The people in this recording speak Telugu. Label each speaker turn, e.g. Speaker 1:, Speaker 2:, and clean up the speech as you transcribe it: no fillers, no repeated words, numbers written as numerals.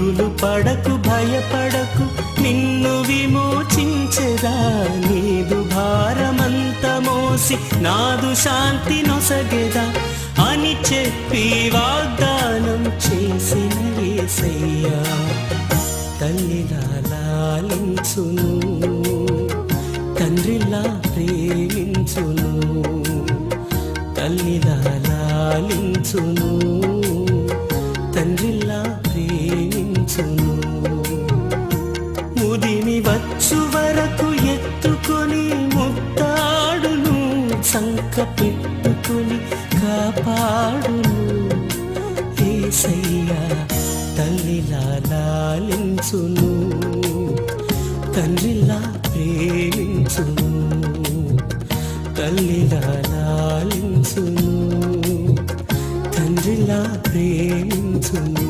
Speaker 1: దిగులు పడకు భయపడకు నిన్ను విమోచించెదా నీదు భారమంత మోసి నాదు శాంతి నొసగెదా అని చెప్పి వాగ్దానం చేసిన యేసయ్యా తల్లిలా లాలించును తండ్రిలా ప్రేమించును తల్లిలా లాలించును తండ్రిలా ప్రేమించును ముదిమి వచ్చు వరకు ఎత్తుకొని ముత్తాడును సంక పెట్టుకొని కాపాడును యేసయ్యా తల్లిలా లాలించును తండ్రిలా ప్రేమించును తల్లిలా లాలించును తండ్రిలా ప్రేమించును